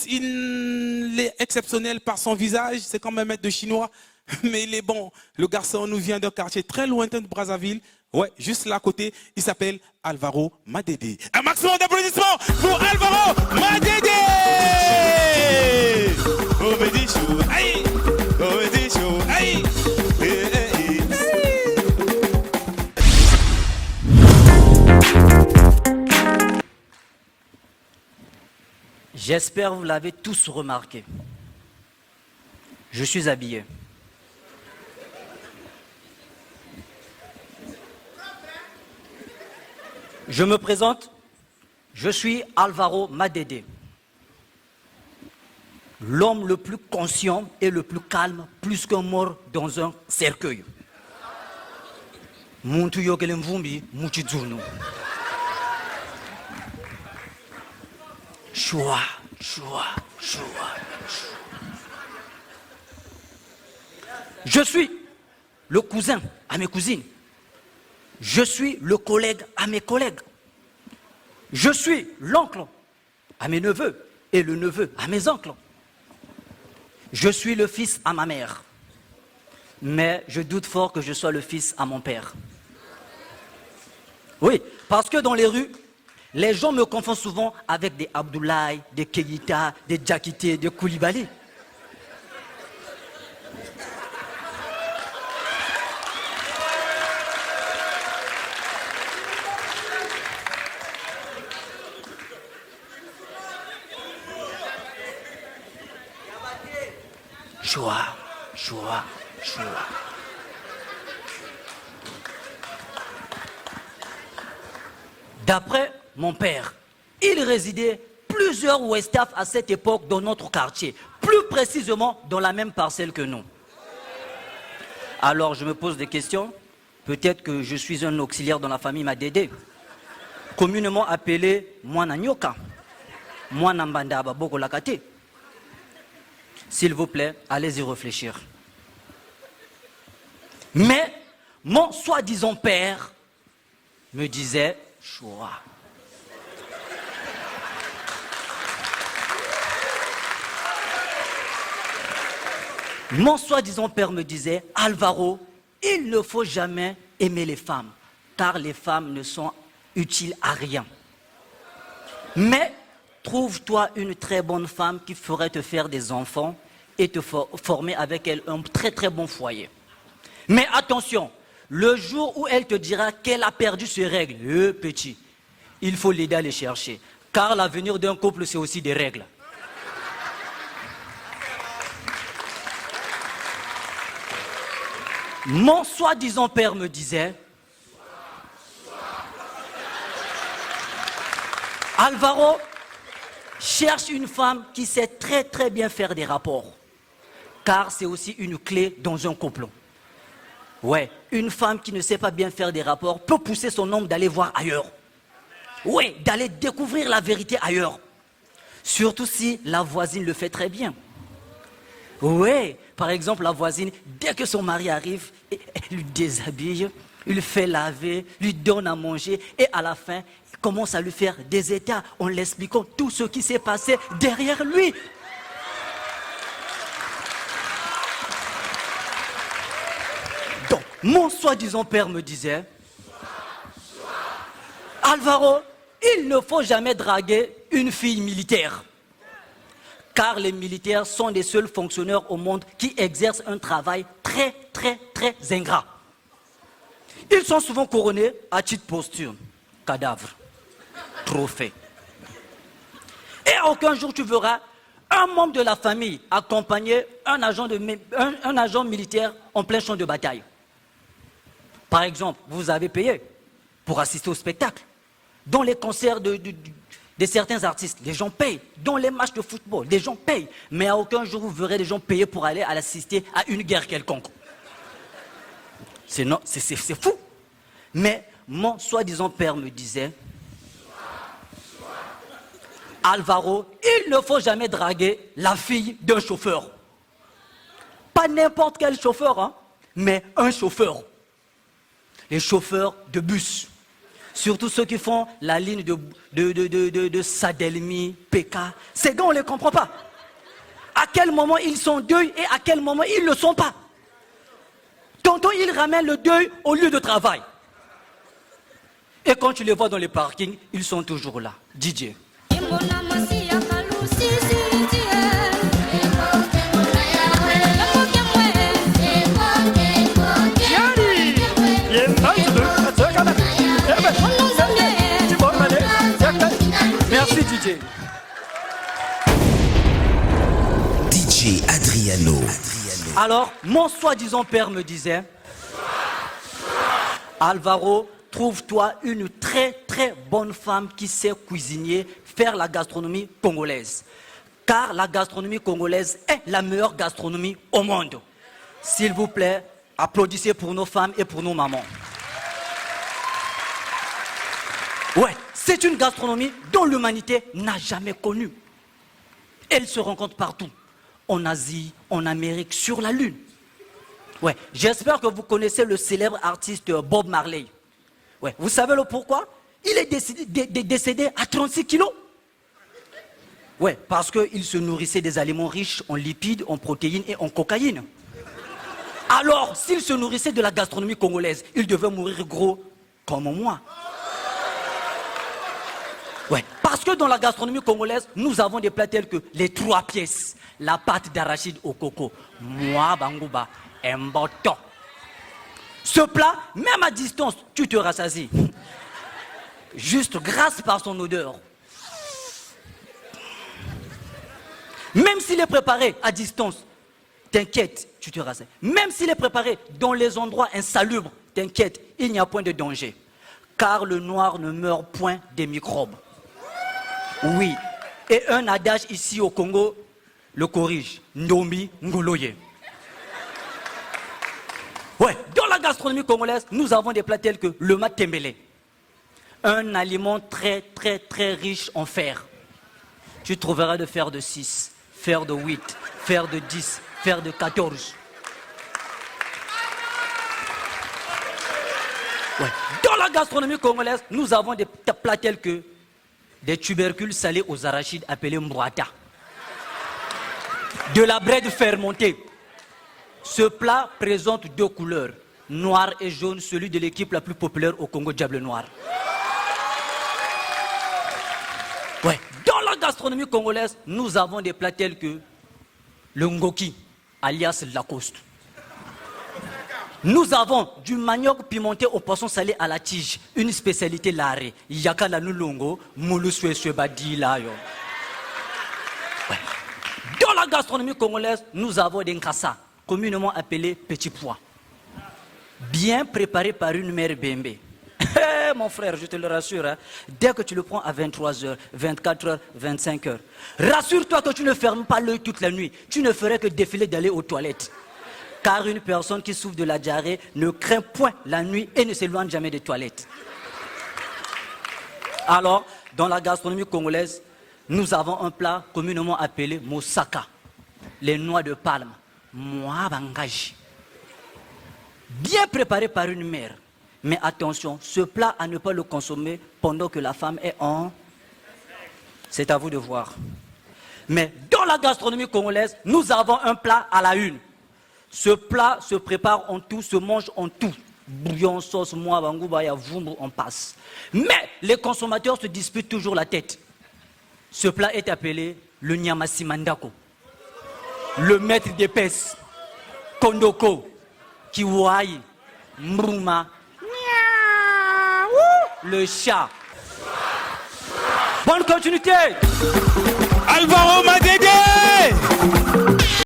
il est exceptionnel par son visage, c'est comme un maître de chinois, mais il est bon. Le garçon nous vient d'un quartier très lointain de Brazzaville. Ouais, juste là à côté, il s'appelle Alvaro Madede. Un maximum d'applaudissements pour Alvaro Madede. Aïe, aïe. J'espère que vous l'avez tous remarqué. Je suis habillé. Je me présente, je suis Alvaro Madede, l'homme le plus conscient et le plus calme, plus qu'un mort dans un cercueil. Muntu yogele mvumbi muchizunu. Choua. Je suis le cousin à mes cousines. Je suis le collègue à mes collègues. Je suis l'oncle à mes neveux et le neveu à mes oncles. Je suis le fils à ma mère. Mais je doute fort que je sois le fils à mon père. Oui, parce que dans les rues, les gens me confondent souvent avec des Abdoulaye, des Keïta, des Djakité, des Koulibaly. Choua. D'après mon père, il résidait plusieurs Westaf à cette époque dans notre quartier, plus précisément dans la même parcelle que nous. Alors je me pose des questions. Peut-être que je suis un auxiliaire dans la famille Madede, communément appelé Mwana Nyoka, Mwana Mbandaba Boko Lakate. S'il vous plaît, allez y réfléchir. Mais mon soi-disant père me disait choua. Mon soi-disant père me disait, Alvaro, il ne faut jamais aimer les femmes, car les femmes ne sont utiles à rien. Mais trouve-toi une très bonne femme qui ferait te faire des enfants et te former avec elle un très très bon foyer. Mais attention, le jour où elle te dira qu'elle a perdu ses règles, petit, il faut l'aider à les chercher. Car l'avenir d'un couple, c'est aussi des règles. Mon soi-disant père me disait, Alvaro, cherche une femme qui sait très très bien faire des rapports. Car c'est aussi une clé dans un couple. Ouais, une femme qui ne sait pas bien faire des rapports peut pousser son homme d'aller voir ailleurs. Ouais, d'aller découvrir la vérité ailleurs. Surtout si la voisine le fait très bien. Ouais, par exemple, la voisine, dès que son mari arrive, elle lui déshabille, il le fait laver, lui donne à manger et à la fin, il commence à lui faire des états en l'expliquant tout ce qui s'est passé derrière lui. Donc, mon soi-disant père me disait, Alvaro, il ne faut jamais draguer une fille militaire. Car les militaires sont les seuls fonctionnaires au monde qui exercent un travail très, très, très ingrat. Ils sont souvent couronnés à titre posthume, cadavre, trophée. Et aucun jour tu verras un membre de la famille accompagner un agent militaire en plein champ de bataille. Par exemple, vous avez payé pour assister au spectacle. Dans les concerts de certains artistes, les gens payent. Dans les matchs de football, les gens payent. Mais à aucun jour, vous verrez des gens payer pour aller assister à une guerre quelconque. C'est fou. Mais mon soi-disant père me disait, Alvaro, il ne faut jamais draguer la fille d'un chauffeur. Pas n'importe quel chauffeur, hein, mais un chauffeur. Les chauffeurs de bus. Surtout ceux qui font la ligne de Sadelmi, PK. Ces gars, on ne les comprend pas. À quel moment ils sont deuil et à quel moment ils ne le sont pas. Tantôt, ils ramènent le deuil au lieu de travail. Et quand tu les vois dans les parkings, ils sont toujours là. DJ. Merci DJ. DJ Adriano. Alors, mon soi-disant père me disait, Alvaro, trouve-toi une très très bonne femme qui sait cuisiner, faire la gastronomie congolaise. Car la gastronomie congolaise est la meilleure gastronomie au monde. S'il vous plaît, applaudissez pour nos femmes et pour nos mamans. Ouais, c'est une gastronomie dont l'humanité n'a jamais connu. Elle se rencontre partout. En Asie, en Amérique, sur la Lune. Ouais, j'espère que vous connaissez le célèbre artiste Bob Marley. Ouais, vous savez le pourquoi? Il est décédé à 36 kilos. Ouais, parce qu'il se nourrissait des aliments riches en lipides, en protéines et en cocaïne. Alors, s'il se nourrissait de la gastronomie congolaise, il devait mourir gros comme moi. Ouais, parce que dans la gastronomie congolaise, nous avons des plats tels que les 3 pièces, la pâte d'arachide au coco, moi bangouba, mboto. Ce plat, même à distance, tu te rassasies. Juste grâce par son odeur. Même s'il est préparé à distance, t'inquiète, tu te rassasies. Même s'il est préparé dans les endroits insalubres, t'inquiète, il n'y a point de danger. Car le noir ne meurt point des microbes. Oui, et un adage ici au Congo le corrige. Ndombi Ngoloye. Ouais, dans la gastronomie congolaise, nous avons des plats tels que le matembele. Un aliment très très très riche en fer. Tu trouveras de fer de 6, fer de 8, fer de 10, fer de 14. Ouais. Dans la gastronomie congolaise, nous avons des plats tels que des tubercules salés aux arachides appelés mbouata. De la brède fermentée. Ce plat présente 2 couleurs, noir et jaune, celui de l'équipe la plus populaire au Congo, Diable Noir. Ouais. Dans la gastronomie congolaise, nous avons des plats tels que le ngoki, alias Lacoste. Nous avons du manioc pimenté au poisson salé à la tige, une spécialité larée. Yaka la nulongo, moulu suesue badila yo. Ouais. Dans la gastronomie congolaise, nous avons des nkassa, communément appelés petits pois. Bien préparés par une mère bembe. Mon frère, je te le rassure, hein, dès que tu le prends à 23h, 24h, 25h, rassure-toi que tu ne fermes pas l'œil toute la nuit. Tu ne ferais que défiler d'aller aux toilettes. Car une personne qui souffre de la diarrhée ne craint point la nuit et ne s'éloigne jamais des toilettes. Alors, dans la gastronomie congolaise, nous avons un plat communément appelé moussaka, les noix de palme, mouabangaji. Bien préparé par une mère. Mais attention, ce plat à ne pas le consommer pendant que la femme est en... C'est à vous de voir. Mais dans la gastronomie congolaise, nous avons un plat à la une. Ce plat se prépare en tout, se mange en tout. Bouillon, sauce, moi, bangouba, ya vumbu, on passe. Mais les consommateurs se disputent toujours la tête. Ce plat est appelé le nyamasi mandako. Le maître d'épaisse, kondoko, kiwai, mbruma, le chat. Bonne continuité. Alvaro Madede.